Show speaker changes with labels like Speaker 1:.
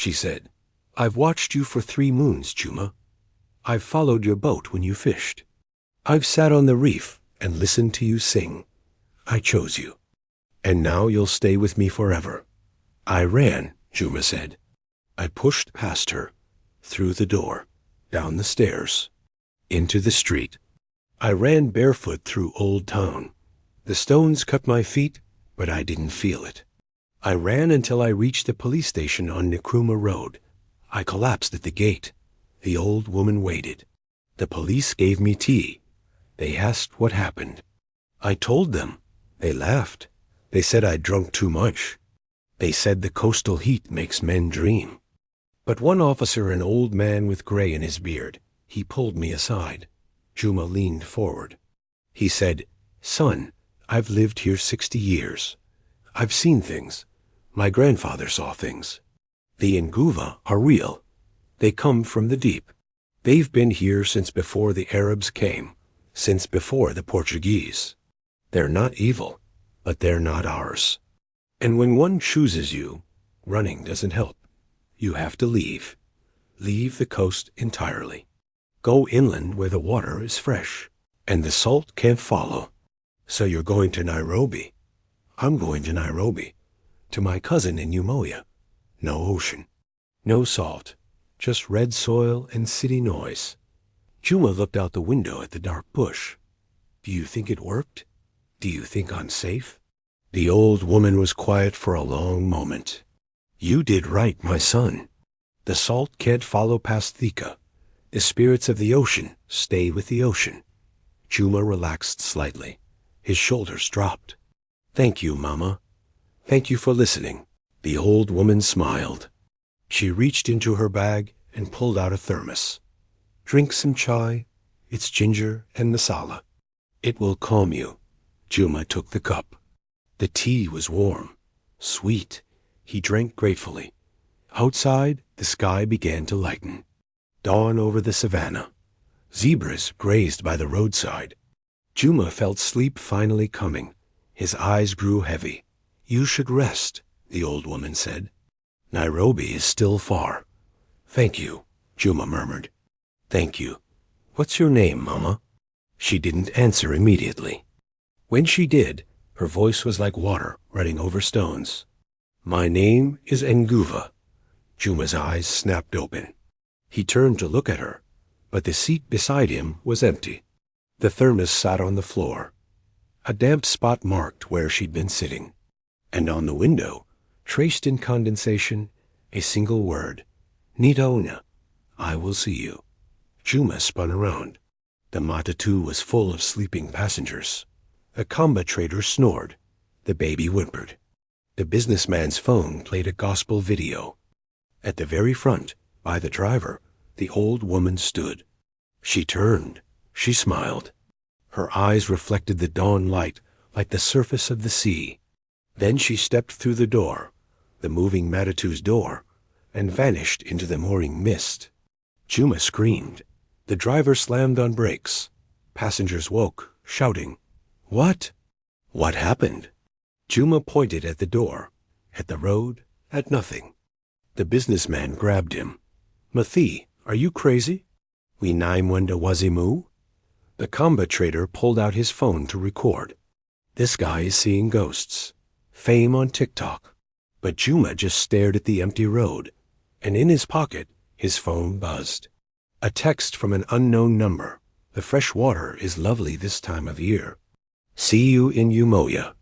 Speaker 1: she said. "I've watched you for 3 moons, Juma. I've followed your boat when you fished. I've sat on the reef and listened to you sing. I chose you. And now you'll stay with me forever." I ran, Juma said. I pushed past her, through the door, down the stairs, into the street. I ran barefoot through Old Town. The stones cut my feet, but I didn't feel it. I ran until I reached the police station on Nkrumah Road. I collapsed at the gate. The old woman waited. The police gave me tea. They asked what happened. I told them. They laughed. They said I'd drunk too much. They said the coastal heat makes men dream. But one officer, an old man with gray in his beard, he pulled me aside. Juma leaned forward. He said, "Son, I've lived here 60 years. I've seen things. My grandfather saw things. The Nguva are real. They come from the deep. They've been here since before the Arabs came, since before the Portuguese. They're not evil, but they're not ours. And when one chooses you, running doesn't help. You have to leave. Leave the coast entirely. Go inland where the water is fresh, and the salt can't follow. So you're going to Nairobi. I'm going to Nairobi, to my cousin in Umoja. No ocean, no salt, just red soil and city noise." Juma looked out the window at the dark bush. "Do you think it worked? Do you think I'm safe?" The old woman was quiet for a long moment. "You did right, my son. The salt can't follow past Thika. The spirits of the ocean stay with the ocean." Juma relaxed slightly. His shoulders dropped. "Thank you, Mama. Thank you for listening." The old woman smiled. She reached into her bag and pulled out a thermos. "Drink some chai. It's ginger and masala. It will calm you." Juma took the cup. The tea was warm, sweet. He drank gratefully. Outside, the sky began to lighten. Dawn over the savannah. Zebras grazed by the roadside. Juma felt sleep finally coming. His eyes grew heavy. "You should rest," the old woman said. "Nairobi is still far." "Thank you," Juma murmured. "Thank you. What's your name, Mama?" She didn't answer immediately. When she did, her voice was like water running over stones. "My name is Nguva." Juma's eyes snapped open. He turned to look at her, but the seat beside him was empty. The thermos sat on the floor. A damp spot marked where she'd been sitting. And on the window, traced in condensation, a single word, "Nitaona, I will see you." Juma spun around. The matatu was full of sleeping passengers. A Kamba trader snored. The baby whimpered. The businessman's phone played a gospel video. At the very front, by the driver, the old woman stood. She turned. She smiled. Her eyes reflected the dawn light like the surface of the sea. Then she stepped through the door, the moving matatu's door, and vanished into the morning mist. Juma screamed. The driver slammed on brakes. Passengers woke, shouting, "What? What happened?" Juma pointed at the door, at the road, at nothing. The businessman grabbed him. "Mathi, are you crazy? We naimwenda wazimu?" The Kamba trader pulled out his phone to record. "This guy is seeing ghosts. Fame on TikTok." But Juma just stared at the empty road, and in his pocket, his phone buzzed. A text from an unknown number. "The fresh water is lovely this time of year. See you in Umoja."